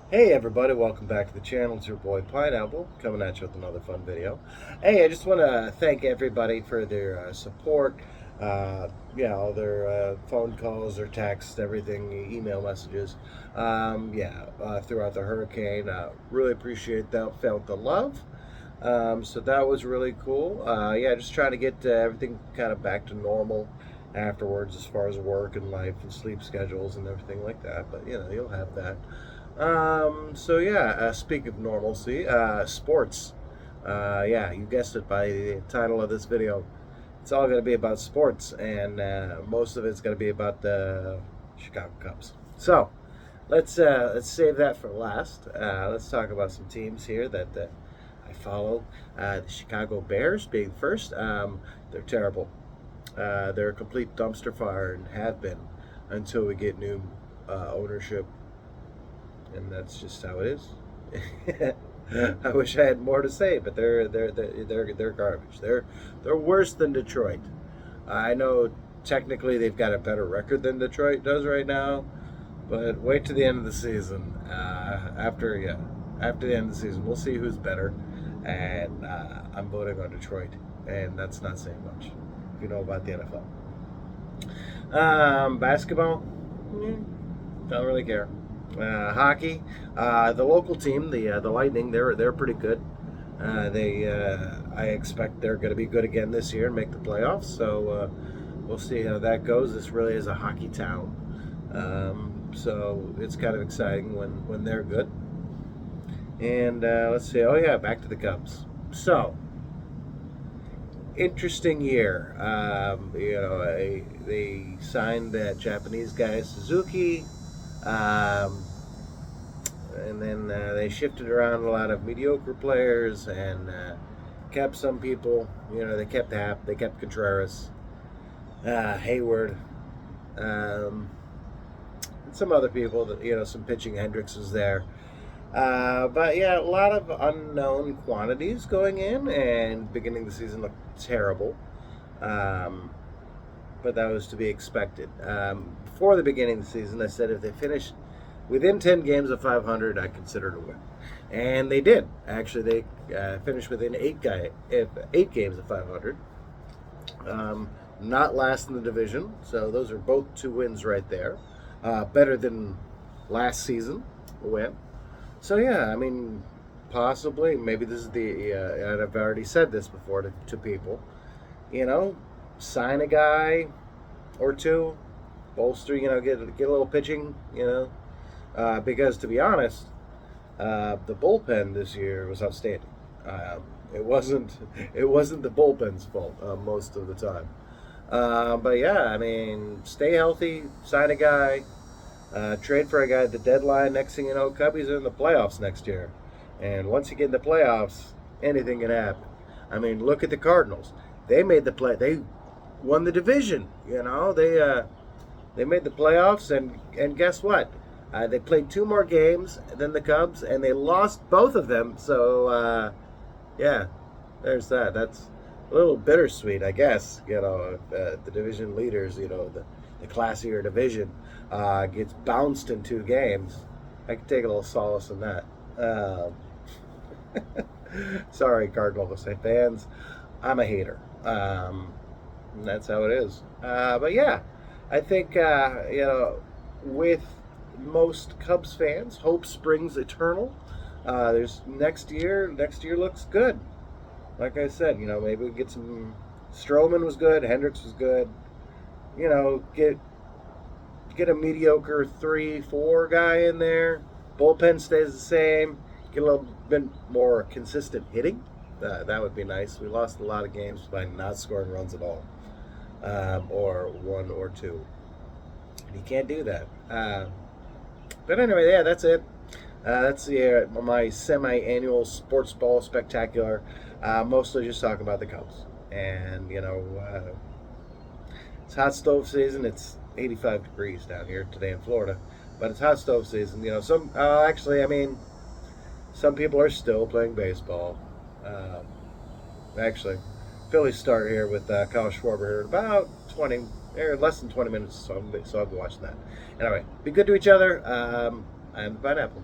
Hey everybody, welcome back to the channel. It's your boy Pineapple coming at you with another fun video. Hey, I just want to thank everybody for their support. Their phone calls, their texts, everything, email messages. Throughout the hurricane, really appreciate that. Felt the love. So that was really cool. Just trying to get everything kind of back to normal afterwards, as far as work and life and sleep schedules and everything like that. But you'll have that. Speak of normalcy, sports. You guessed it by the title of this video. It's all going to be about sports, and most of it's going to be about the Chicago Cubs. So let's save that for last. Let's talk about some teams here that I follow. The Chicago Bears being first. They're terrible. They're a complete dumpster fire and have been until we get new ownership, and that's just how it is. I wish I had more to say, but they're garbage. They're worse than Detroit. I know technically they've got a better record than Detroit does right now, but wait to the end of the season. After the end of the season, we'll see who's better, and I'm voting on Detroit, and that's not saying much if you know about the NFL. Basketball, don't really care. Hockey, the local team, the Lightning, they're pretty good. I expect they're going to be good again this year and make the playoffs. So we'll see how that goes. This really is a hockey town, so it's kind of exciting when they're good. And let's see. Oh yeah, back to the Cubs. So interesting year. They signed that Japanese guy Suzuki. And then they shifted around a lot of mediocre players and kept some people. They kept Happ, they kept Contreras, Hayward, and some other people. That some pitching. Hendricks was there. A lot of unknown quantities going in, and beginning of the season looked terrible. But that was to be expected. Before the beginning of the season, I said if they finish within 10 games of 500, I consider it a win. And they did. Actually, they finished within 8 games of 500. Not last in the division, so those are both 2 wins right there. Better than last season, a win. So, possibly, maybe this is and I've already said this before to people, sign a guy or two, bolster, get a little pitching, because to be honest, the bullpen this year was outstanding. It wasn't the bullpen's fault most of the time. Stay healthy, sign a guy, trade for a guy at the deadline. Next thing you know, Cubbies are in the playoffs next year. And once you get in the playoffs, anything can happen. Look at the Cardinals. They made the play. They won the division. They made the playoffs, and guess what? They played 2 more games than the Cubs, and they lost both of them. So, there's that. That's a little bittersweet, I guess. The division leaders, the classier division, gets bounced in 2 games. I can take a little solace in that. Sorry, Cardinals fans. I'm a hater. And that's how it is. I think, with most Cubs fans, hope springs eternal. There's next year looks good. Like I said, maybe we get some. Stroman was good. Hendricks was good. Get a mediocre 3-4 guy in there. Bullpen stays the same. Get a little bit more consistent hitting. That would be nice. We lost a lot of games by not scoring runs at all, or 1 or 2. And you can't do that. But anyway, that's it. That's my semi-annual Sportsball Spectacular. Mostly just talking about the Cubs. And, it's hot stove season. It's 85 degrees down here today in Florida. But it's hot stove season. Some people are still playing baseball. Phillies start here with Kyle Schwarber here in about 20, or less than 20 minutes, so I'll be watching that. Anyway, be good to each other. I'm the Pineapple.